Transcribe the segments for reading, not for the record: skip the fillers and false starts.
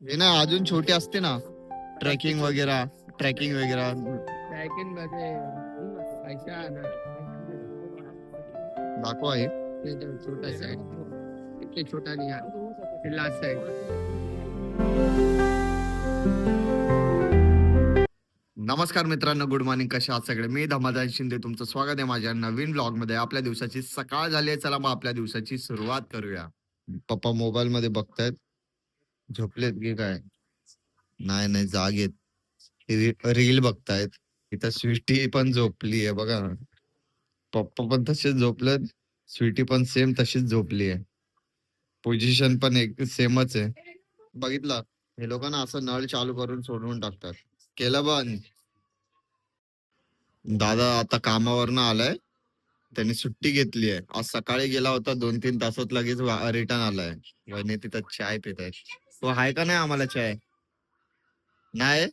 हे ना अजून छोटी असते ना, ट्रेकिंग वगैरे ट्रेकिंग वगैरे ट्रॅकिंग मध्ये पैसा दाखवा हे. छोटासा आहे, इतके छोटा नाही आहे, लास्ट आहे. नमस्कार मित्रांनो, गुड मॉर्निंग. कशा आहात सगळे? मी धमादार शिंदे, तुमचं स्वागत आहे माझ्या नवीन ब्लॉग मध्ये. आपल्या दिवसाची सकाळ झाली आहे, चला मग आपल्या दिवसाची सुरुवात करूया. पप्पा मोबाईल मध्ये बघतायत, झोपलेत की काय? नाही नाही, जागेत. रील बघतायत. इथं स्वीटी पण झोपली आहे बघा. पप्पा पण तसेच झोपलेत, स्वीटी पण सेम तशीच झोपली आहे. पोझिशन पण एक सेमच आहे. बघितलं, हे लोक ना असं नळ चालू करून सोडवून टाकतात. केलं बंद. दादा आता कामावरनं आलाय, त्यांनी सुट्टी घेतली आहे. आज सकाळी गेला होता, 2-3 तासात लगेच रिटर्न आलाय. वहिनी तिथं चाय पित आहेत. तो आहे का नाही आम्हाला चाय? नाही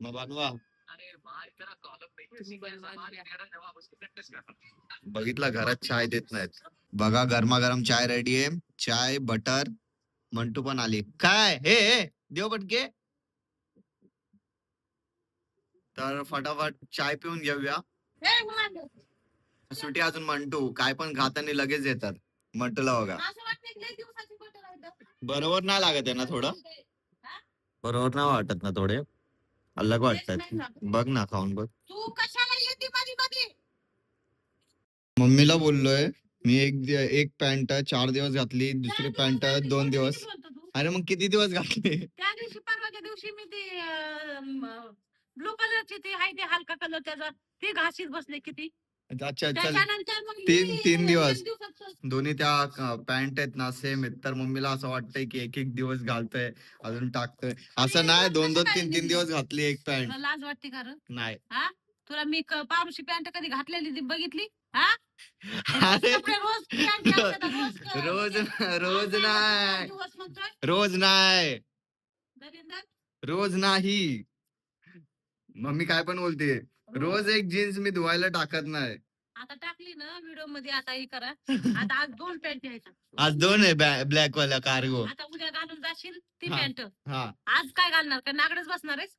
मग बनवा. बघितला, घरात चाय देत नाहीत. बघा, गरमागरम चाय रेडी आहे. चाय बटर. मंटू पण आली. काय हे देव बटके. तर फटाफट चाय पिऊन घेऊया. सुटी अजून मंटू काय पण खाताना लगेच येतात. मंटूला बघा, बरोबर नाही लागत आहे ना थोडं? बरोबर नाही वाटत ना थोडे? अलग वाटतात. बघ ना, खाऊन बघ. तू कशाला येते मध्ये मध्ये? मम्मीला बोललोय मी, एक पॅन्ट 4 दिवस घातली, दुसरी पॅन्ट 2 दिवस. अरे मग किती दिवस घातली? त्या दिवशी परवाच्या दिवशी मी ते ब्लू कलरची ती आहे, ते हलका कलर त्याचा, ते घासीत बसले किती. अच्छा चल. त्याच्यानंतर मग तीन दिवस. एक दिवसात दोन्ही त्या पॅन्ट आहेत ना सेम आहेत, तर मम्मीला असं वाटतंय की एक एक दिवस घालतोय, अजून टाकतोय. असं नाही, 2-2 3-3 दिवस घातली एक पॅन्ट. तुला लाज वाटते का रे? नाही. हा, तुला मी पारुशी पॅन्ट कधी घातलेली ती बघितली? हा, अरे कपडे रोज pant घालतात, रोज रोज आज नाही, दिवस म्हणतोय रोज नाही, दरिंदर. रोज नाही. मम्मी काय पण बोलते. रोज एक जीन्स मी धुवायला टाकत नाही. आता टाकली ना व्हिडिओ मध्ये, आता हे करा. आता आज 2 पॅन्ट आहेत. आज 2 आहे ब्लॅक वाला कार्गो. आता उद्या घालून जाशील ती हा. पॅन्ट. हा. आज काय घालणार, का नागडच बसणार आहेस?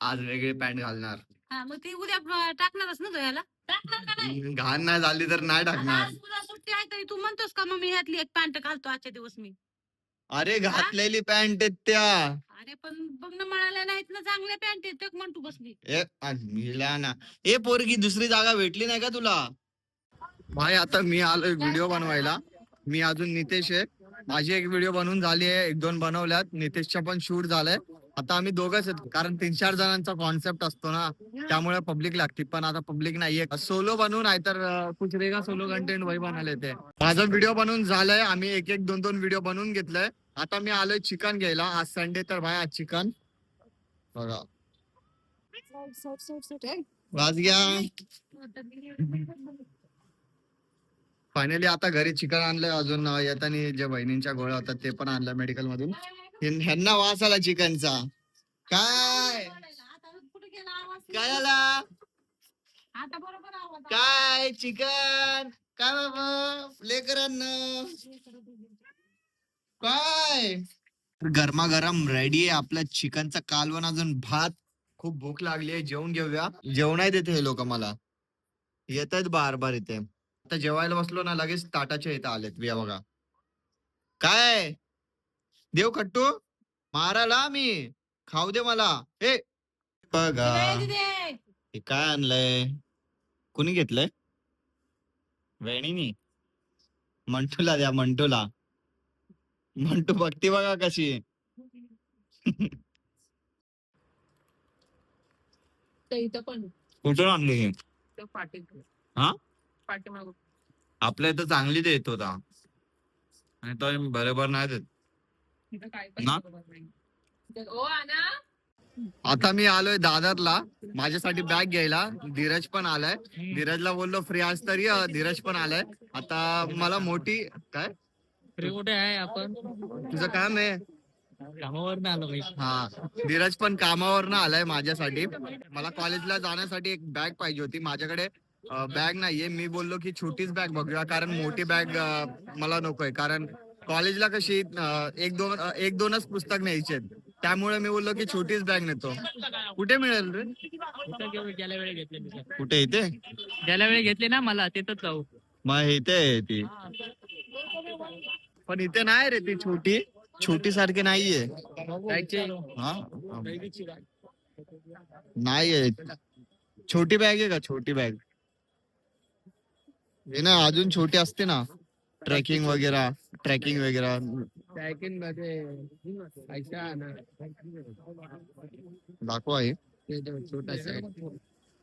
आज वेगळी पॅन्ट घालणार. हा, मग ती उद्या टाकणारच ना धुयाला? टाकणार का नाही? घाण नाही झाली तर नाही आता टाकणार. आज तुला सुट्टी आहे तरी तू म्हणतोस का मग मी ह्यातली एक पॅन्ट घालतो आजच्या दिवस मी? अरे घातलेली पॅन्ट आहेत त्या. अरे पण बघ ना, म्हणाल्या नाहीत ना चांगल्या पॅन्ट आहेत, एक म्हणतो बसली. मिला ना. ए पोरगी, दुसरी जागा भेटली नाही का तुला? भाई आता मी आलोय व्हिडिओ बनवायला. मी अजून नितेश आहे. माझी एक व्हिडिओ बनवून झाली आहे, 1-2 बनवल्यात. नितेशचा पण शूट झालंय. आता आम्ही दोघंच आहेत, कारण 3-4 जणांचा कॉन्सेप्ट असतो ना, त्यामुळे पब्लिक लागते. पण आता पब्लिक नाहीये. सोलो बनवून नाही तर कुछ रेगा सोलो कंटेंट वही बनायला येते. माझा व्हिडिओ बनवून झालाय. आम्ही एक 2-2 व्हिडिओ बनवून घेतलाय. आता मी आलोय चिकन घ्यायला. आज संडे तर भाई आज चिकन बघा. वाज घ्या. फायनली आता घरी चिकन आणलंय. अजून येताना जे बहिणींच्या गोळ्या होतात ते पण आणलं मेडिकल मधून. ह्यांना वास आला चिकनचा. काय आता कुठे गेला आवाज? काय आला? आता बरोबर आवाज आला. काय चिकन? काय बाबा लेकरांना काय? गरमागरम रेडी आहे आपल्या चिकनचा कालवण, अजून भात. खूप भूक लागली आहे, जेवून घेऊया. जेवण देते हे लोक मला, येत आहेत बार बार इथे. आता जेवायला बसलो ना, लगेच ताटाच्या इथं आलेत. बिया बघा काय देव खट्टू मारायला मी. खाऊ दे मला. ए बघा हे काय आणलंय, कुणी घेतलंय? वेणीनी. मंटूला द्या, मंटूला. मंटू बघती बघा कशी. कुठून आणली ही? हा, आपल्या इथं चांगली देत होता आणि तो बरोबर नाही देत ना. आता मी आलोय दादरला माझ्यासाठी बॅग घ्यायला. धीरज पण आलाय. धीरजला बोललो फ्री आज तरी, धीरज पण आलाय. आता मला मोठी काय कुठे आहे आपण? तुझं काम आहे? कामावर आलो भाई. हा, धीरज पण कामावर आलाय माझ्यासाठी. मला कॉलेजला जाण्यासाठी एक बॅग पाहिजे होती. माझ्याकडे बॅग नाहीये. मी बोललो की छोटीच बॅग बघूया, कारण मोठी बॅग मला नकोय. कारण कॉलेजला कशी एक दोनच पुस्तक न्यायचे, त्यामुळे मी बोललो की छोटीच बॅग नेतो. कुठे मिळेल रे? गेल्या वेळी घेतले कुठे इथे? गेल्या वेळी घेतले ना मला तिथंच जाऊ. मग इथे आहे ती, पण इथे नाही रे ती छोटी छोटी सारखी नाहीये. हा नाहीये. छोटी बॅग आहे का? छोटी बॅग हे ना, अजून छोटी असते ना ट्रेकिंग वगैरे पॅकिंग मध्ये पैसा ना दाखवा हे. ते तो छोटा साईड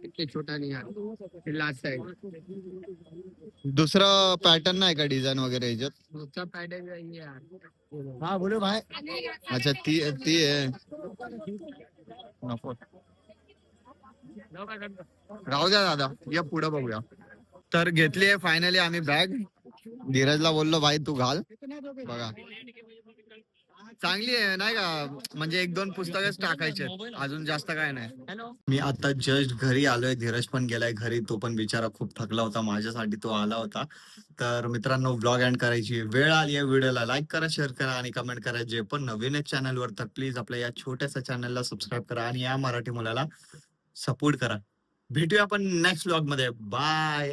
इतके छोटा नाही आहे लास्ट साईड दुसरं पॅटर्न नाही का डिझाईन वगैरे याच्यात? उसका पॅटर्न हा बोलो भाई. अच्छा ती ती आहे. नको राहू द्या दादा, या पुढे बघूया. तर घेतली आहे फायनली आम्ही बॅग. धीरजला बोललो भाई तू घाल. बघा चांगली आहे नाही का, म्हणजे एक दोन पुस्तकच टाकायचे, अजून जास्त काय नाही. मी आता जस्ट घरी आलोय, धीरज पण गेलाय घरी, तो पण बिचारा खूप थकला होता, माझ्यासाठी तो आला होता. तर मित्रांनो ब्लॉग एंड करायची वेळ आली आहे. व्हिडिओला लाईक करा, शेअर करा आणि कमेंट करा. जे पण नवीन आहे चॅनलवर तर प्लीज आपल्या या छोट्याशा चॅनलला सबस्क्राईब करा आणि या मराठी मुलाला सपोर्ट करा. भेटूया आपण नेक्स्ट ब्लॉग मध्ये. बाय.